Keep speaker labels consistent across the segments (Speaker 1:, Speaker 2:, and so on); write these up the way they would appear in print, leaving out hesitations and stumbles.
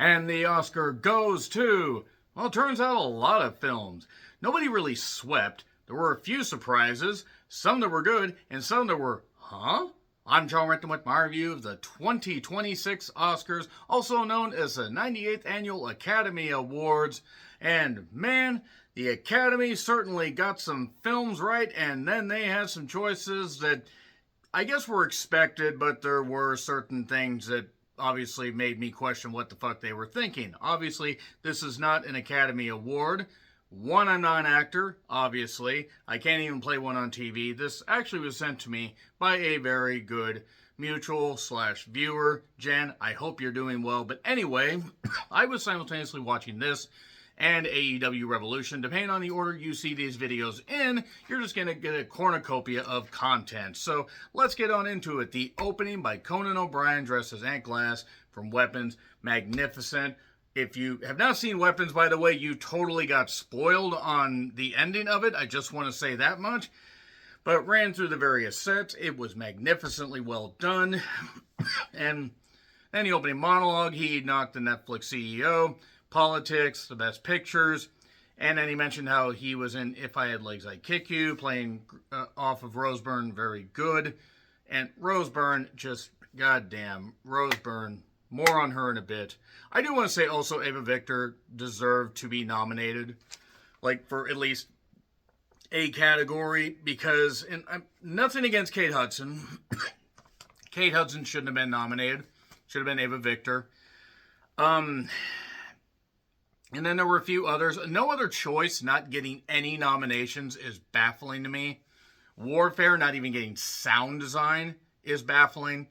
Speaker 1: And the Oscar goes to, well, it turns out a lot of films. Nobody really swept. There were a few surprises, some that were good, and some that were, huh? I'm John Renton with my review of the 2026 Oscars, also known as the 98th Annual Academy Awards. And man, the Academy certainly got some films right, and then they had some choices that I guess were expected, but there were certain things that obviously made me question what the fuck they were thinking. Obviously, this is not an Academy Award. One, I'm not an actor, obviously. I can't even play one on TV. This actually was sent to me by a very good mutual/viewer. Jen, I hope you're doing well. But anyway, I was simultaneously watching this and AEW Revolution. Depending on the order you see these videos in, you're just going to get a cornucopia of content. So let's get on into it. The opening by Conan O'Brien dressed as Ant Glass from Weapons. Magnificent. If you have not seen Weapons, by the way, you totally got spoiled on the ending of it. I just want to say that much. But ran through the various sets. It was magnificently well done. And then the opening monologue, he knocked the Netflix CEO, politics, the best pictures, and then he mentioned how he was in If I Had Legs, I'd Kick You, playing off of Rose Byrne, very good. And Rose Byrne, just goddamn, Rose Byrne, more on her in a bit. I do want to say also Ava Victor deserved to be nominated, like for at least a category, because, and nothing against Kate Hudson. Kate Hudson shouldn't have been nominated. Should have been Ava Victor. And then there were a few others. No Other Choice not getting any nominations is baffling to me. Warfare not even getting sound design is baffling.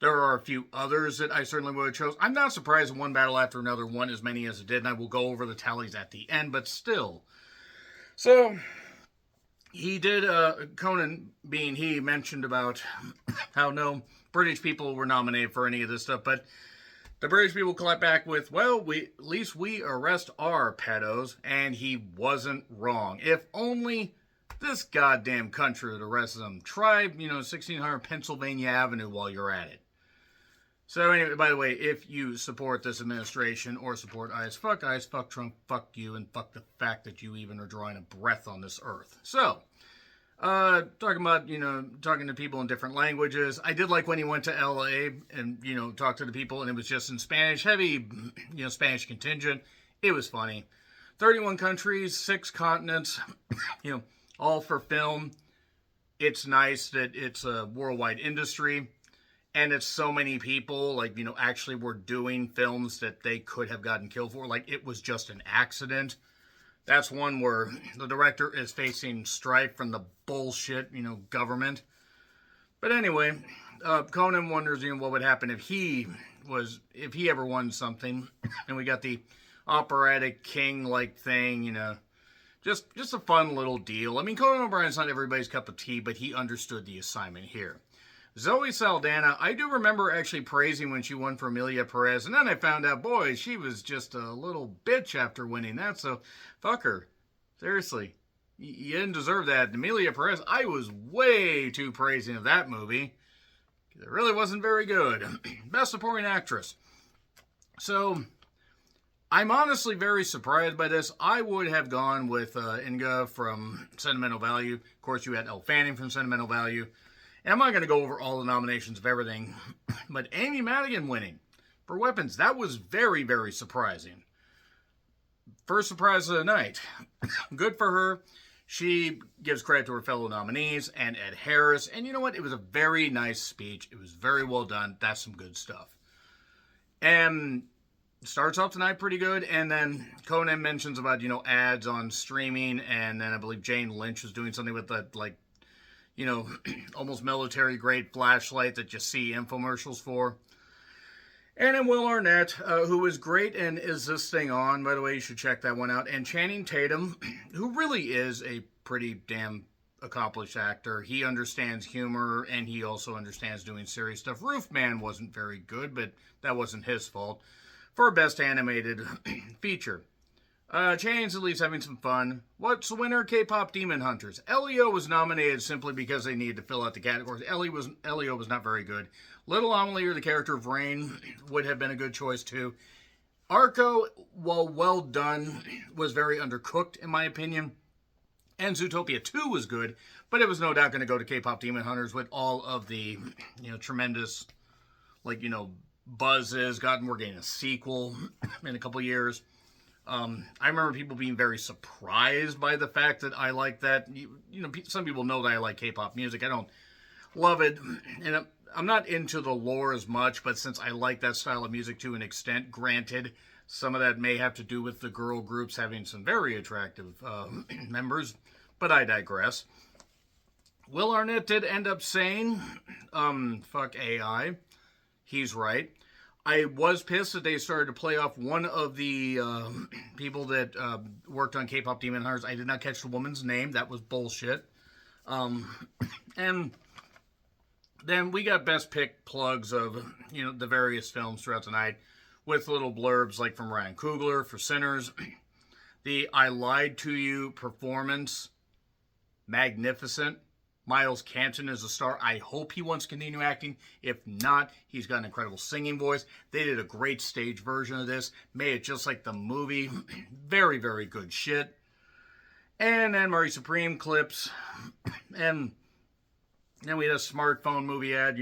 Speaker 1: There are a few others that I certainly would have chosen. I'm not surprised one battle after another won as many as it did, and I will go over the tallies at the end, but still. So, he did, Conan being he, mentioned about how no British people were nominated for any of this stuff, but the British people clap back with, well, at least we arrest our pedos, and he wasn't wrong. If only this goddamn country would arrest them. Try, 1600 Pennsylvania Avenue while you're at it. So anyway, by the way, if you support this administration or support ICE, fuck Trump, fuck you, and fuck the fact that you even are drawing a breath on this earth. So, talking about, talking to people in different languages. I did like when he went to LA and, talked to the people, and it was just in Spanish, heavy, Spanish contingent. It was funny. 31 countries, 6 continents, all for film. It's nice that it's a worldwide industry, and it's so many people, actually were doing films that they could have gotten killed for. Like, it was just an accident. That's one where the director is facing strife from the bullshit, government. But anyway, Conan wonders, what would happen if he ever won something. And we got the operatic king-like thing, just a fun little deal. I mean, Conan O'Brien's not everybody's cup of tea, but he understood the assignment here. Zoe Saldana, I do remember actually praising when she won for Amelia Perez, and then I found out, boy, she was just a little bitch after winning that, so fuck her. Seriously. You didn't deserve that. Amelia Perez, I was way too praising of that movie. It really wasn't very good. Best Supporting Actress. So, I'm honestly very surprised by this. I would have gone with Inga from Sentimental Value. Of course, you had Elle Fanning from Sentimental Value. And I'm not going to go over all the nominations of everything, but Amy Madigan winning for Weapons, that was very, very surprising. First surprise of the night. Good for her. She gives credit to her fellow nominees and Ed Harris. And you know what? It was a very nice speech. It was very well done. That's some good stuff. And starts off tonight pretty good. And then Conan mentions about, ads on streaming. And then I believe Jane Lynch was doing something with the, almost military-grade flashlight that you see infomercials for. And then Will Arnett, who was great in Is This Thing On? By the way, you should check that one out. And Channing Tatum, who really is a pretty damn accomplished actor. He understands humor, and he also understands doing serious stuff. Roofman wasn't very good, but that wasn't his fault. For Best Animated Feature. Channing's at least having some fun. What's the winner? K-Pop Demon Hunters. Elio was nominated simply because they needed to fill out the categories. Elio was not very good. Little Amelie, or the character of Rain, would have been a good choice too. Arco, while well done, was very undercooked in my opinion. And Zootopia 2 was good, but it was no doubt going to go to K-pop Demon Hunters with all of the, tremendous, buzzes. We're getting a sequel in a couple years. I remember people being very surprised by the fact that I like that. Some people know that I like K-pop music. I don't love it, and I'm not into the lore as much, but since I like that style of music to an extent, granted, some of that may have to do with the girl groups having some very attractive members, but I digress. Will Arnett did end up saying, fuck AI. He's right. I was pissed that they started to play off one of the people that worked on K-pop Demon Hunters. I did not catch the woman's name. That was bullshit. And then we got best pick plugs of, the various films throughout the night with little blurbs like from Ryan Coogler for Sinners. The I Lied to You performance, magnificent. Miles Canton is a star. I hope he wants to continue acting. If not, he's got an incredible singing voice. They did a great stage version of this. Made it just like the movie. Very, very good shit. And then Murray Supreme clips. And then we had a smartphone movie ad,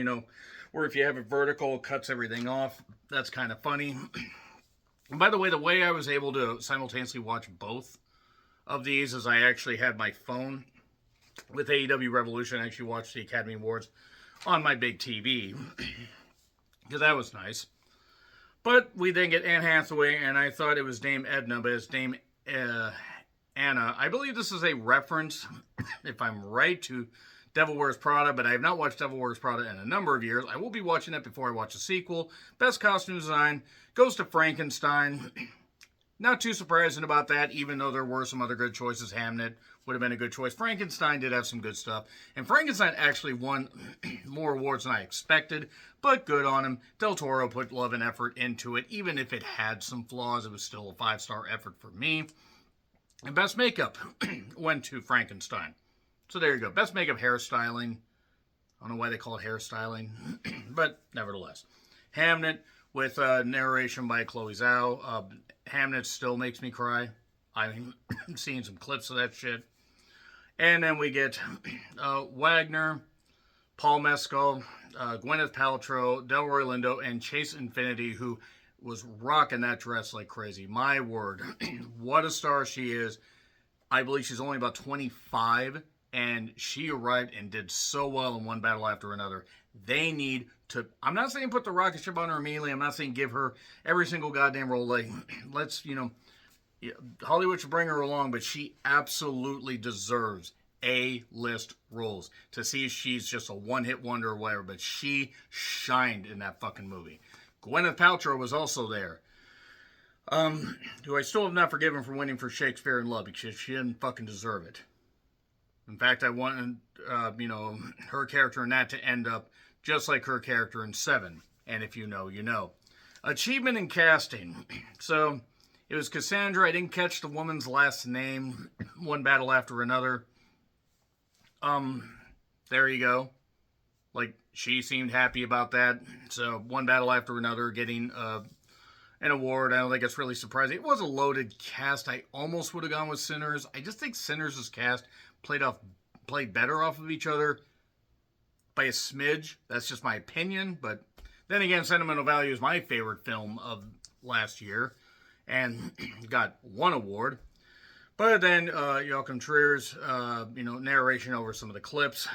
Speaker 1: where if you have it vertical, it cuts everything off. That's kind of funny. And by the way I was able to simultaneously watch both of these is I actually had my phone with AEW Revolution. I actually watched the Academy Awards on my big TV. Because that was nice. But we then get Anne Hathaway, and I thought it was Dame Edna, but it's Dame Anna. I believe this is a reference, if I'm right, to Devil Wears Prada, but I have not watched Devil Wears Prada in a number of years. I will be watching that before I watch the sequel. Best costume design goes to Frankenstein. Not too surprising about that, even though there were some other good choices. Hamnet would have been a good choice. Frankenstein did have some good stuff. And Frankenstein actually won more awards than I expected, but good on him. Del Toro put love and effort into it. Even if it had some flaws, it was still a 5-star effort for me. And best makeup went to Frankenstein. So there you go. Best makeup hairstyling. I don't know why they call it hairstyling, but nevertheless. Hamnet with narration by Chloe Zhao. Hamnet still makes me cry. I'm seeing some clips of that shit. And then we get Wagner, Paul Mescal, Gwyneth Paltrow, Delroy Lindo, and Chase Infinity, who was rocking that dress like crazy. My word. What a star she is. I believe she's only about 25, and she arrived and did so well in one battle after another. They need to, I'm not saying put the rocket ship on her immediately. I'm not saying give her every single goddamn role. Like, let's, Hollywood should bring her along, but she absolutely deserves A-list roles. To see if she's just a one-hit wonder or whatever, but she shined in that fucking movie. Gwyneth Paltrow was also there. Who I still have not forgiven for winning for Shakespeare in Love, because she didn't fucking deserve it. In fact, I wanted, her character in that to end up just like her character in Seven. And if you know, you know. Achievement in casting. So, it was Cassandra. I didn't catch the woman's last name. One battle after another. There you go. Like, she seemed happy about that. So, one battle after another, getting an award. I don't think it's really surprising. It was a loaded cast. I almost would have gone with Sinners. I just think Sinners' cast played better off of each other by a smidge. That's just my opinion. But then again, Sentimental Value is my favorite film of last year, and got one award. But then Joachim Trier's narration over some of the clips,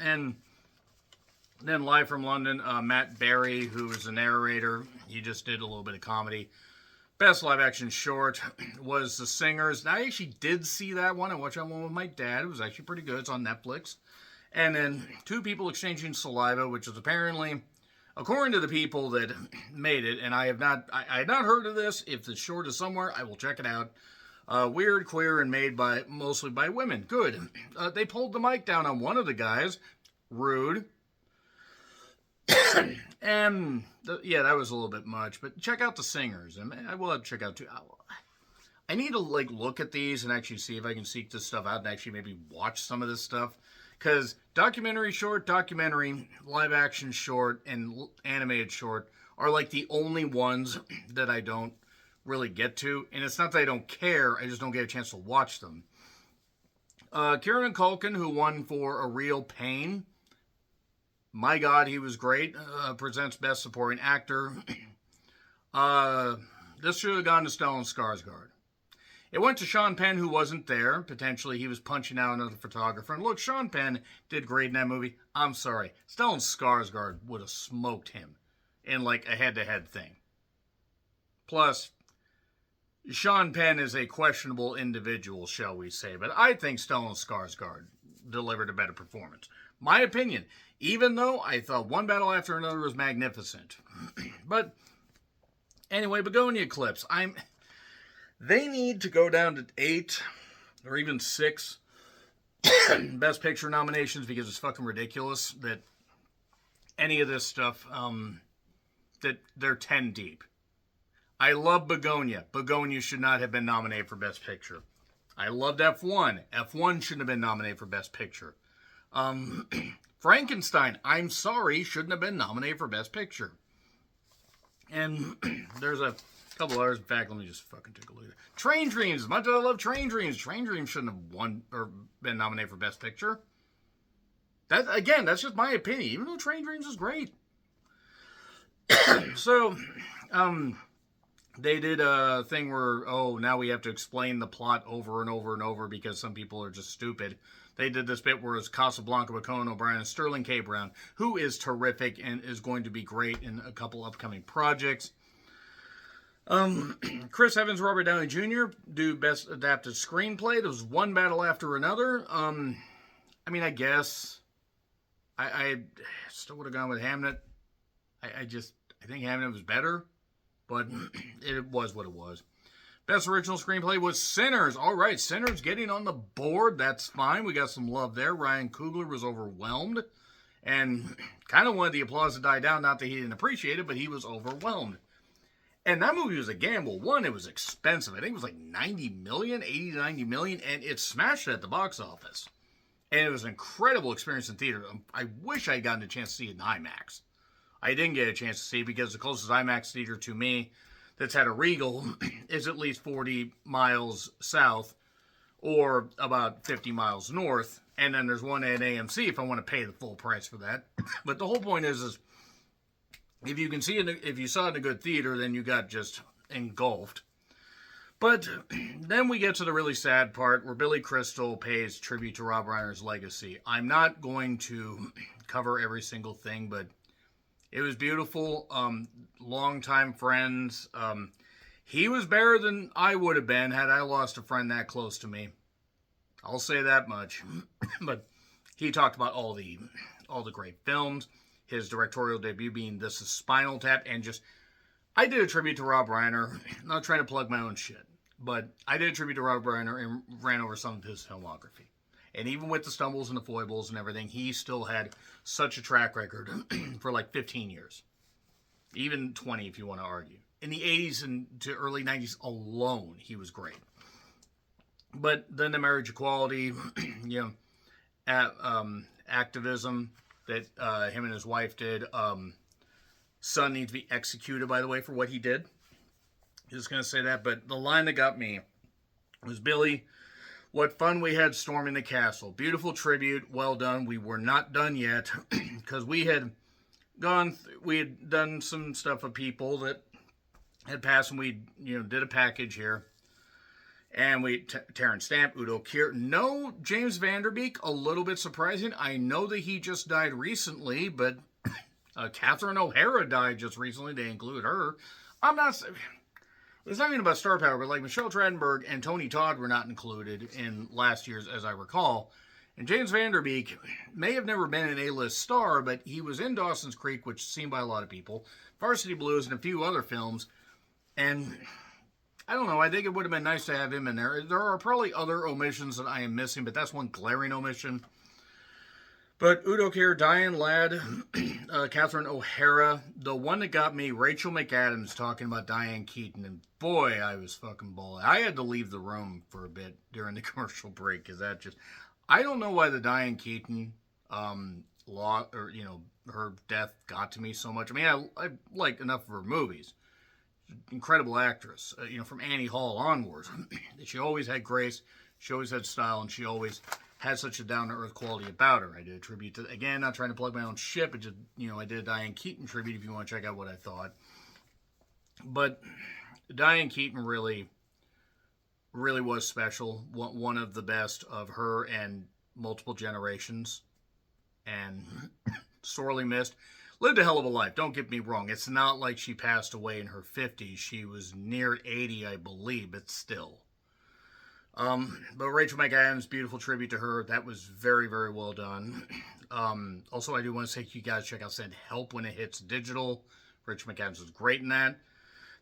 Speaker 1: and then live from London, Matt Berry, who is the narrator. He just did a little bit of comedy. Best live action short was The Singers. I actually did see that one. I watched that one with my dad. It was actually pretty good. It's on Netflix. And then Two People Exchanging Saliva, which is apparently, according to the people that made it, and I had not heard of this. If the short is somewhere, I will check it out. Weird, queer, and made mostly by women. Good. They pulled the mic down on one of the guys. Rude. And that was a little bit much, but check out The Singers, and I will have to check out too. I need to look at these and actually see if I can seek this stuff out and actually maybe watch some of this stuff, because documentary short, live action short, and animated short are like the only ones that I don't really get to. And it's not that I don't care, I just don't get a chance to watch them. Kieran Culkin, who won for A Real Pain. My God, he was great. Presents Best Supporting Actor. This should have gone to Stellan Skarsgård. It went to Sean Penn, who wasn't there. Potentially, he was punching out another photographer. And look, Sean Penn did great in that movie. I'm sorry. Stellan Skarsgård would have smoked him in like a head-to-head thing. Plus, Sean Penn is a questionable individual, shall we say. But I think Stellan Skarsgård delivered a better performance. My opinion. Even though I thought One Battle After Another was magnificent. But anyway, Begonia Clips. They need to go down to 8 or even 6 Best Picture nominations because it's fucking ridiculous that any of this stuff, that they're 10 deep. I love Begonia. Begonia should not have been nominated for Best Picture. I loved F1. F1 shouldn't have been nominated for Best Picture. Frankenstein, I'm sorry, shouldn't have been nominated for Best Picture. And there's a couple others. In fact, let me just fucking take a look at it. Train Dreams. As much as I love Train Dreams, Train Dreams shouldn't have won or been nominated for Best Picture. That, again, that's just my opinion, even though Train Dreams is great. So, they did a thing where, now we have to explain the plot over and over and over because some people are just stupid. They did this bit where it's Casablanca with Conan O'Brien and Sterling K. Brown, who is terrific and is going to be great in a couple upcoming projects. Chris Evans, Robert Downey Jr. do Best Adapted Screenplay. There was One Battle After Another. I guess I still would have gone with Hamnet. I think Hamnet was better, but it was what it was. Best Original Screenplay was Sinners. All right, Sinners getting on the board. That's fine. We got some love there. Ryan Coogler was overwhelmed and kind of wanted the applause to die down. Not that he didn't appreciate it, but he was overwhelmed. And that movie was a gamble. One, it was expensive. I think it was like 80 to 90 million, and it smashed it at the box office. And it was an incredible experience in theater. I wish I had gotten a chance to see it in IMAX. I didn't get a chance to see it because the closest IMAX theater to me that's had a Regal is at least 40 miles south or about 50 miles north. And then there's one at AMC if I want to pay the full price for that. But the whole point is if you can see it, if you saw it in a good theater, then you got just engulfed. But then we get to the really sad part where Billy Crystal pays tribute to Rob Reiner's legacy. I'm not going to cover every single thing, but it was beautiful. Longtime friends. He was better than I would have been had I lost a friend that close to me. I'll say that much. But he talked about all the great films. His directorial debut being This Is Spinal Tap, and I did a tribute to Rob Reiner. I'm not trying to plug my own shit, but I did a tribute to Rob Reiner and ran over some of his filmography. And even with the stumbles and the foibles and everything, he still had such a track record for like 15 years. Even 20 if you want to argue. In the 80s and to early 90s alone, he was great. But then the marriage equality, activism that him and his wife did. Son needs to be executed, by the way, for what he did. Just going to say that. But the line that got me was, Billy, what fun we had storming the castle. Beautiful tribute. Well done. We were not done yet because we had done some stuff with people that had passed, and we did a package here. And Terrence Stamp, Udo Kier. No James Van Der Beek, a little bit surprising. I know that he just died recently, but Catherine O'Hara died just recently. They include her. It's not even about star power, but like Michelle Trachtenberg and Tony Todd were not included in last year's, as I recall. And James Van Der Beek may have never been an A-list star, but he was in Dawson's Creek, which is seen by a lot of people, Varsity Blues, and a few other films. And I don't know. I think it would have been nice to have him in there. There are probably other omissions that I am missing, but that's one glaring omission. But Udo Kier, Diane Ladd, Catherine O'Hara. The one that got me, Rachel McAdams talking about Diane Keaton. And boy, I was fucking bawling. I had to leave the room for a bit during the commercial break because I don't know why the Diane Keaton her death got to me so much. I mean, I like enough of her movies. incredible actress, from Annie Hall onwards. She always had grace, she always had style, and she always had such a down-to-earth quality about her. I did a tribute to, again, not trying to plug my own shit, but just, I did a Diane Keaton tribute if you want to check out what I thought. But Diane Keaton really was special. One of the best of her and multiple generations. And sorely missed. Lived a hell of a life, don't get me wrong. It's not like she passed away in her 50s. She was near 80, I believe, but still. But Rachel McAdams, beautiful tribute to her. That was very, very well done. Also, I do want to say you guys check out Send Help when it hits digital. Rachel McAdams was great in that.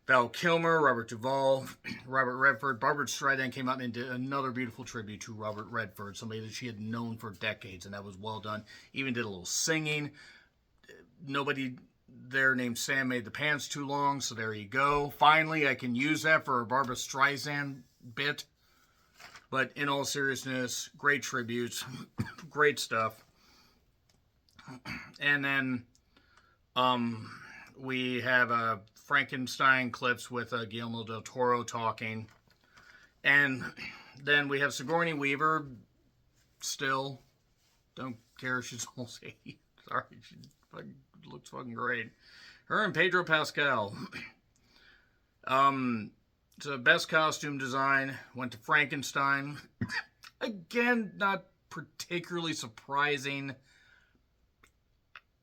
Speaker 1: Val Kilmer, Robert Duvall, Robert Redford. Barbara Streisand came out and did another beautiful tribute to Robert Redford, somebody that she had known for decades, and that was well done. Even did a little singing. Nobody there named Sam made the pants too long, so there you go. Finally, I can use that for a Barbara Streisand bit. But in all seriousness, great tributes, great stuff. And then we have Frankenstein clips with Guillermo del Toro talking. And then we have Sigourney Weaver, still. Don't care if she's almost 80. Sorry, she looks fucking great. Her and Pedro Pascal. So best costume design went to Frankenstein. Again, not particularly surprising.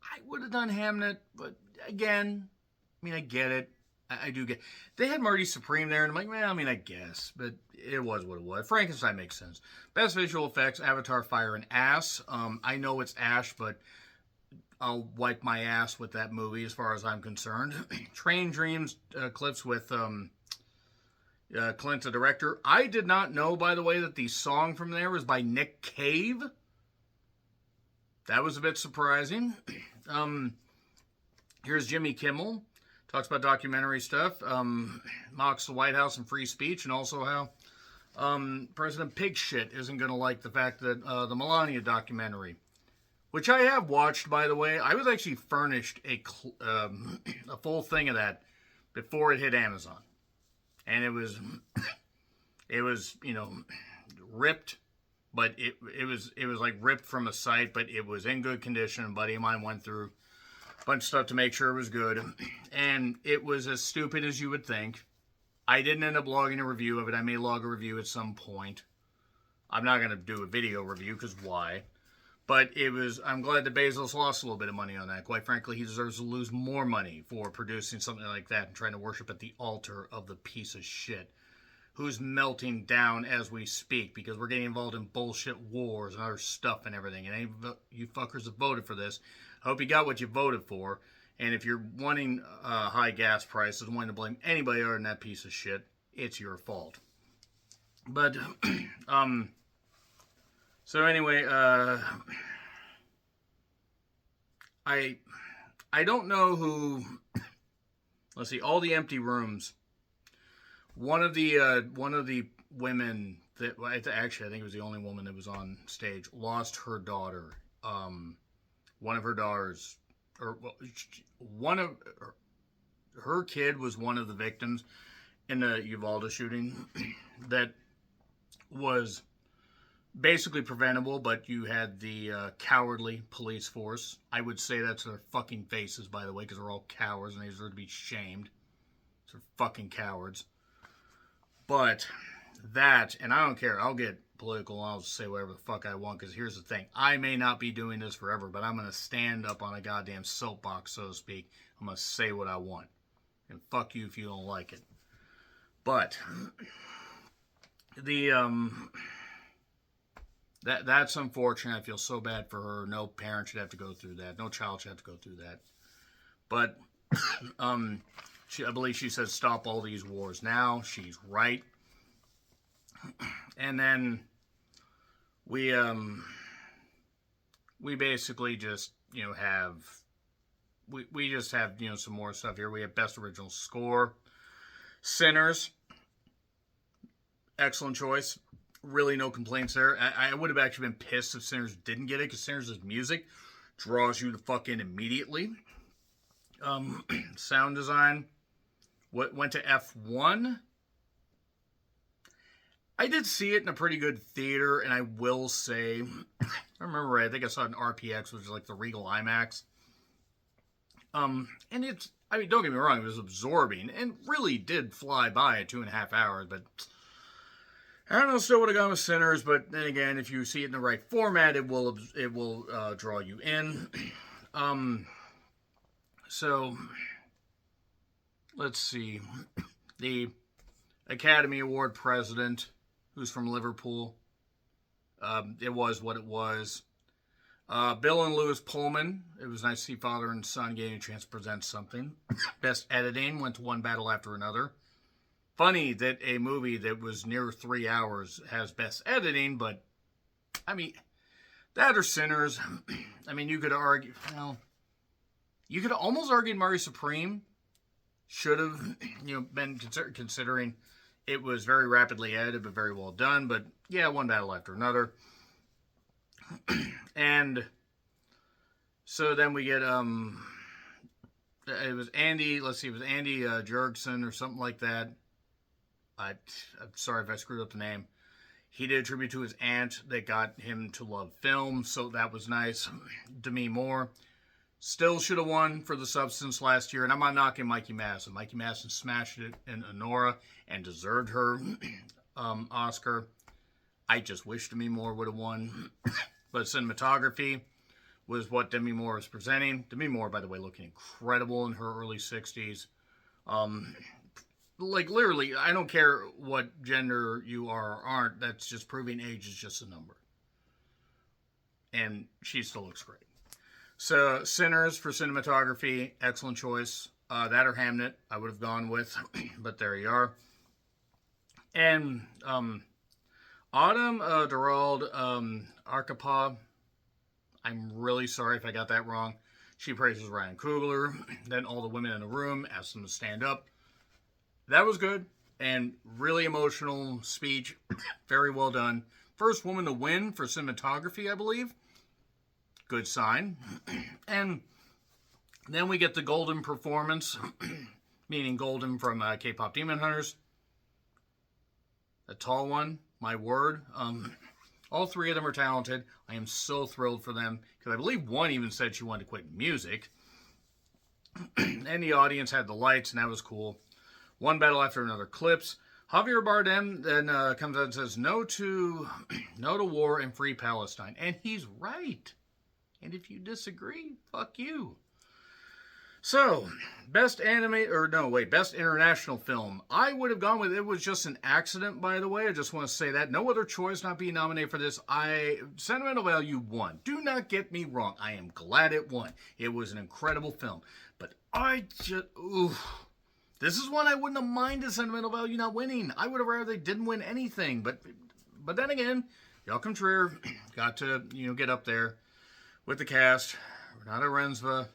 Speaker 1: I would have done Hamnet, but again, I get it. I do get it. They had Marty Supreme there, and I'm like, well, I guess. But it was what it was. Frankenstein makes sense. Best visual effects, Avatar, Fire, and Ass. I know it's Ash, but I'll wipe my ass with that movie as far as I'm concerned. Train Dreams clips with Clint, the director. I did not know, by the way, that the song from there was by Nick Cave. That was a bit surprising. Here's Jimmy Kimmel. Talks about documentary stuff. Mocks the White House and free speech, and also how President Pigshit isn't going to like the fact that the Melania documentary, which I have watched, by the way. I was actually furnished a full thing of that before it hit Amazon. And it was ripped, but it was like ripped from a site, but it was in good condition. A buddy of mine went through a bunch of stuff to make sure it was good, and it was as stupid as you would think. I didn't end up logging a review of it. I may log a review at some point. I'm not going to do a video review, because why? But I'm glad that Bezos lost a little bit of money on that. Quite frankly, he deserves to lose more money for producing something like that and trying to worship at the altar of the piece of shit who's melting down as we speak, because we're getting involved in bullshit wars and other stuff and everything. And any of you fuckers that voted for this, I hope you got what you voted for. And if you're wanting high gas prices and wanting to blame anybody other than that piece of shit, it's your fault. But, so anyway, I don't know who. Let's see, all the empty rooms. One of the women that actually I think it was the only woman that was on stage lost her daughter. One of her daughters, or one of her kid was one of the victims in the Uvalde shooting that was basically preventable, but you had the cowardly police force. I would say that to their fucking faces, by the way, because they're all cowards and they deserve to be shamed. They're fucking cowards. But that, and I don't care, I'll get political and I'll just say whatever the fuck I want, because here's the thing. I may not be doing this forever, but I'm going to stand up on a goddamn soapbox, so to speak. I'm going to say what I want. And fuck you if you don't like it. But that's unfortunate. I feel so bad for her. No parent should have to go through that. No child should have to go through that. But I believe she said stop all these wars now. She's right. And then we basically just have some more stuff here. We have best original score. Sinners. Excellent choice. Really no complaints there. I would have actually been pissed if Sinners didn't get it, because Sinners' music draws you the fuck in immediately. Sound design went to F1. I did see it in a pretty good theater, and I will say, I remember right, I think I saw it in RPX, which is like the Regal IMAX. And it's, I mean, don't get me wrong, it was absorbing, and really did fly by at 2.5 hours, but I don't know, still would have gone with Sinners, but then again, if you see it in the right format, it will draw you in. So, let's see, the Academy Award president, who's from Liverpool. It was what it was. Bill and Lewis Pullman. It was nice to see father and son getting a chance to present something. Best editing went to One Battle After Another. Funny that a movie that was near 3 hours has best editing, but I mean, that or Sinners. I mean, you could argue, well, you could almost argue Murray Supreme should have, been considering it was very rapidly edited, but very well done. But yeah, One Battle After Another. And so then we get, it was Andy, let's see, it was Andy Jurgensen or something like that. I'm sorry if I screwed up the name. He did a tribute to his aunt that got him to love film, so that was nice. Demi Moore still should have won for The Substance last year, and I'm not knocking Mikey Madison. Mikey Madison smashed it in Honora and deserved her Oscar. I just wish Demi Moore would have won. But cinematography was what Demi Moore was presenting. Demi Moore, by the way, looking incredible in her early 60s. Like, literally, I don't care what gender you are or aren't. That's just proving age is just a number. And she still looks great. So, Sinners for cinematography, excellent choice. That or Hamnet, I would have gone with, but there you are. And Autumn Durald Arkapaw, I'm really sorry if I got that wrong. She praises Ryan Coogler. Then all the women in the room asked them to stand up. That was good and really emotional speech. Very well done. First woman to win for cinematography, I believe. Good sign. And then we get the golden performance, meaning golden from K-Pop Demon Hunters. A tall one, my word. All three of them are talented. I am so thrilled for them because I believe one even said she wanted to quit music. And the audience had the lights, and that was cool. One Battle After Another clips. Javier Bardem then comes out and says, no to war and free Palestine. And he's right. And if you disagree, fuck you. So, best international film. I would have gone with, it was just an accident, by the way. I just want to say that. No other choice not being nominated for this. Sentimental Value won. Do not get me wrong. I am glad it won. It was an incredible film. But this is one I wouldn't have minded Sentimental Value not winning. I would have rather they didn't win anything. But then again, Joachim Trier got to, get up there with the cast. Renata Rensva,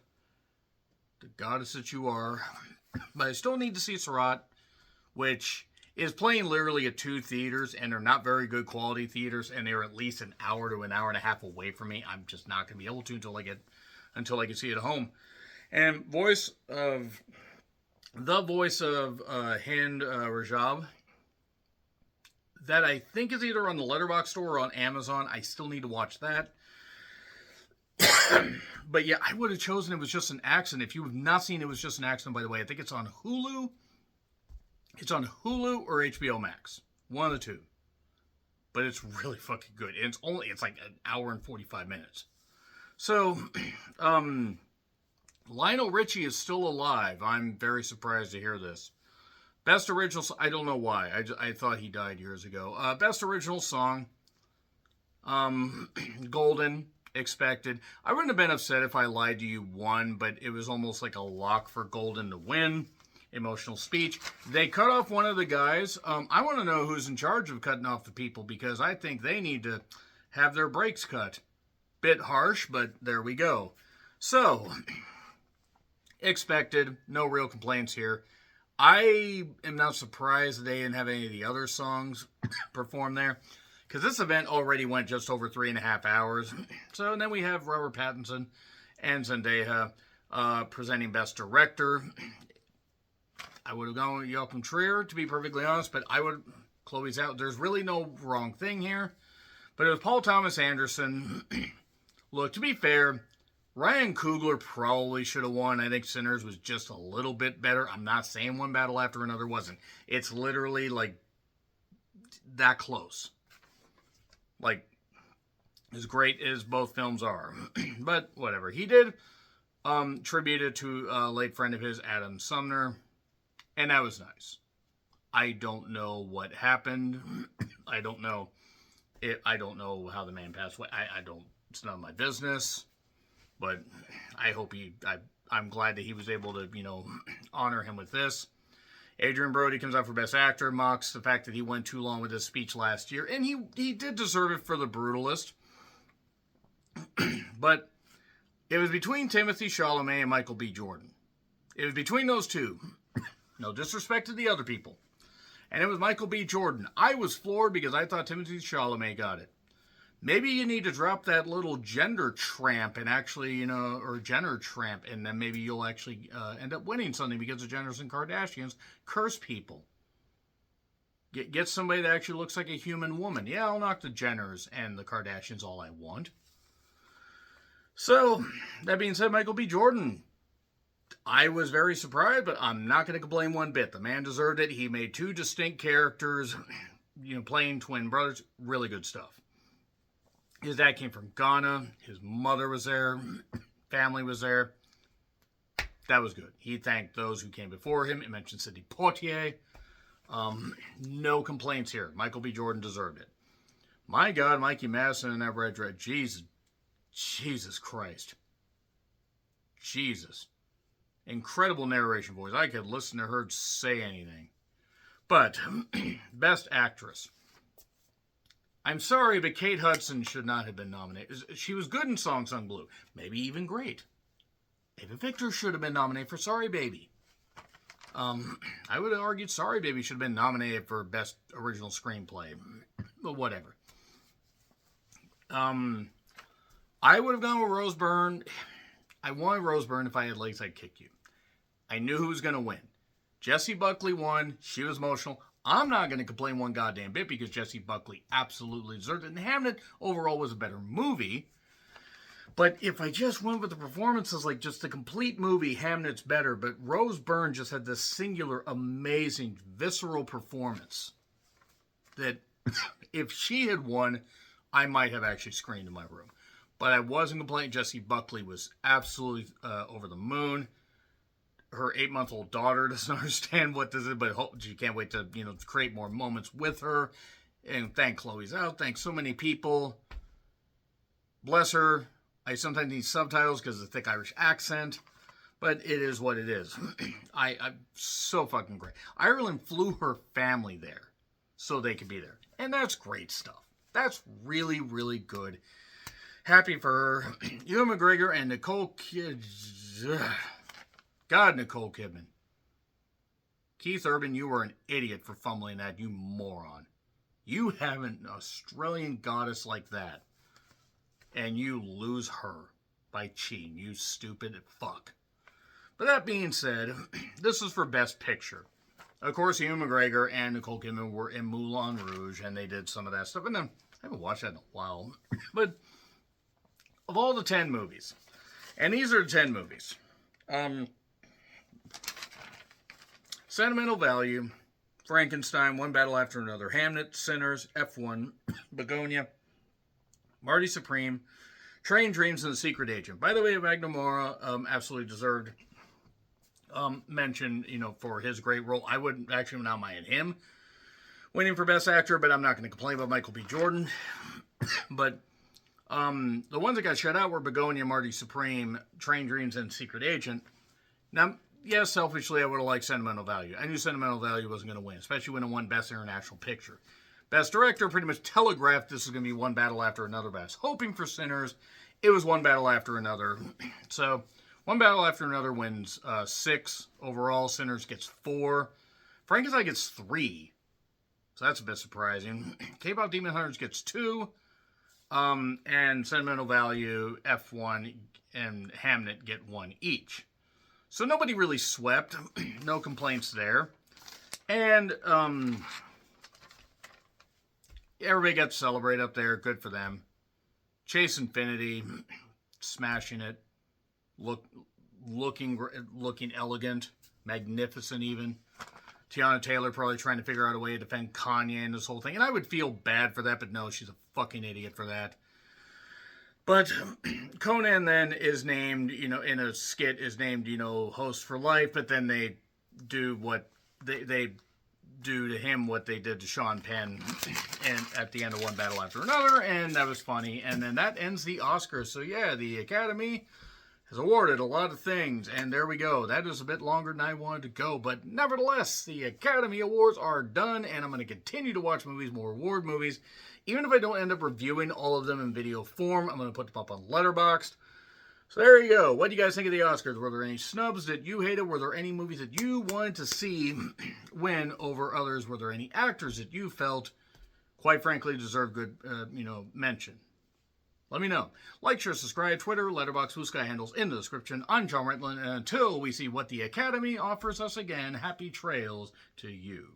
Speaker 1: the goddess that you are. But I still need to see Surat, which is playing literally at 2 theaters, and they're not very good quality theaters, and they're at least an hour to an hour and a half away from me. I'm just not going to be able to until I can see it at home. And the voice of Hind Rajab, that I think is either on the Letterboxd store or on Amazon. I still need to watch that. But yeah, I would have chosen It Was Just an Accident. If you have not seen It Was Just an Accident, by the way, I think it's on Hulu. It's on Hulu or HBO Max. One of the two. But it's really fucking good. And it's like an hour and 45 minutes. So, Lionel Richie is still alive. I'm very surprised to hear this. Best Original Song. I don't know why. I thought he died years ago. Best Original Song. Golden. Expected. I wouldn't have been upset if I lied to you won, but it was almost like a lock for Golden to win. Emotional speech. They cut off one of the guys. I want to know who's in charge of cutting off the people, because I think they need to have their breaks cut. Bit harsh, but there we go. So, expected. No real complaints here. I am not surprised that they didn't have any of the other songs perform there, because this event already went just over 3.5 hours. So then we have Robert Pattinson and Zendaya presenting Best Director. I would have gone with Joachim Trier, to be perfectly honest, but Chloe's out. There's really no wrong thing here. But it was Paul Thomas Anderson. Look, to be fair, Ryan Coogler probably should have won. I think Sinners was just a little bit better. I'm not saying one battle after another wasn't. It's literally like that close. Like, as great as both films are. But whatever. He did tributed to a late friend of his, Adam Sumner. And that was nice. I don't know what happened. I don't know how the man passed away. I don't. It's none of my business. But I hope I'm glad that he was able to, honor him with this. Adrian Brody comes out for Best Actor, mocks the fact that he went too long with his speech last year. And he did deserve it for The Brutalist. But it was between Timothée Chalamet and Michael B. Jordan. It was between those two. No disrespect to the other people. And it was Michael B. Jordan. I was floored because I thought Timothée Chalamet got it. Maybe you need to drop that little gender tramp and actually, or gender tramp, and then maybe you'll actually end up winning something because the Jenners and Kardashians curse people. Get somebody that actually looks like a human woman. Yeah, I'll knock the Jenners and the Kardashians all I want. So, that being said, Michael B. Jordan, I was very surprised, but I'm not going to complain one bit. The man deserved it. He made two distinct characters, playing twin brothers. Really good stuff. His dad came from Ghana. His mother was there. Family was there. That was good. He thanked those who came before him. He mentioned Sidney Poitier. No complaints here. Michael B. Jordan deserved it. My God, Mikey Madison and that Red Dread. Jesus Christ. Jesus. Incredible narration voice. I could listen to her say anything. But, Best Actress. I'm sorry, but Kate Hudson should not have been nominated. She was good in Song Sung Blue. Maybe even great. Ava Victor should have been nominated for Sorry Baby. I would have argued Sorry Baby should have been nominated for Best Original Screenplay. But whatever. I would have gone with Rose Byrne. I wanted Rose Byrne. If I had legs, I'd kick you. I knew who was going to win. Jessie Buckley won. She was emotional. I'm not going to complain one goddamn bit because Jessie Buckley absolutely deserved it. And Hamnet overall was a better movie. But if I just went with the performances, like just the complete movie, Hamnet's better. But Rose Byrne just had this singular, amazing, visceral performance that if she had won, I might have actually screamed in my room. But I wasn't complaining. Jessie Buckley was absolutely over the moon. Her 8-month-old daughter doesn't understand what this is, but she can't wait to, create more moments with her. And thank Chloe's out. Thanks so many people. Bless her. I sometimes need subtitles because of the thick Irish accent. But it is what it is. I'm so fucking great. Ireland flew her family there so they could be there. And that's great stuff. That's really, really good. Happy for her. Ewan McGregor and Nicole Kidman. God, Nicole Kidman. Keith Urban, you were an idiot for fumbling that, you moron. You have an Australian goddess like that, and you lose her by cheating, you stupid fuck. But that being said, this is for Best Picture. Of course, Ewan McGregor and Nicole Kidman were in Moulin Rouge, and they did some of that stuff. And then, I haven't watched that in a while. But, of all the 10 movies, and these are the 10 movies, Sentimental Value, Frankenstein, One Battle After Another, Hamnet, Sinners, F1, Begonia, Marty Supreme, Train Dreams, and The Secret Agent. By the way, McNamara absolutely deserved mention, for his great role. I wouldn't actually not mind him winning for Best Actor, but I'm not going to complain about Michael B. Jordan. But the ones that got shut out were Begonia, Marty Supreme, Train Dreams, and Secret Agent. Now, yes, selfishly, I would have liked Sentimental Value. I knew Sentimental Value wasn't going to win, especially when it won Best International Picture. Best Director pretty much telegraphed this is going to be One Battle After Another. But I was hoping for Sinners. It was One Battle After Another. So, One Battle After Another wins 6 overall. Sinners gets 4. Frankenstein gets 3. So that's a bit surprising. K-Pop Demon Hunters gets 2. And Sentimental Value, F1, and Hamnet get 1 each. So nobody really swept. No complaints there. And everybody got to celebrate up there. Good for them. Chase Infinity, smashing it. Looking elegant. Magnificent even. Tiana Taylor probably trying to figure out a way to defend Kanye and this whole thing. And I would feel bad for that, but no, she's a fucking idiot for that. But Conan then is named, in a skit, is named, host for life. But then they do what they do to him what they did to Sean Penn and at the end of One Battle After Another. And that was funny. And then that ends the Oscars. So yeah, the Academy has awarded a lot of things. And there we go. That is a bit longer than I wanted to go. But nevertheless, the Academy Awards are done. And I'm going to continue to watch movies, more award movies. Even if I don't end up reviewing all of them in video form, I'm going to put them up on Letterboxd. So there you go. What do you guys think of the Oscars? Were there any snubs that you hated? Were there any movies that you wanted to see win over others? Were there any actors that you felt, quite frankly, deserved good, mention? Let me know. Like, share, subscribe, Twitter, Letterboxd, Blue Sky handles in the description. I'm John Rentland, and until we see what the Academy offers us again, happy trails to you.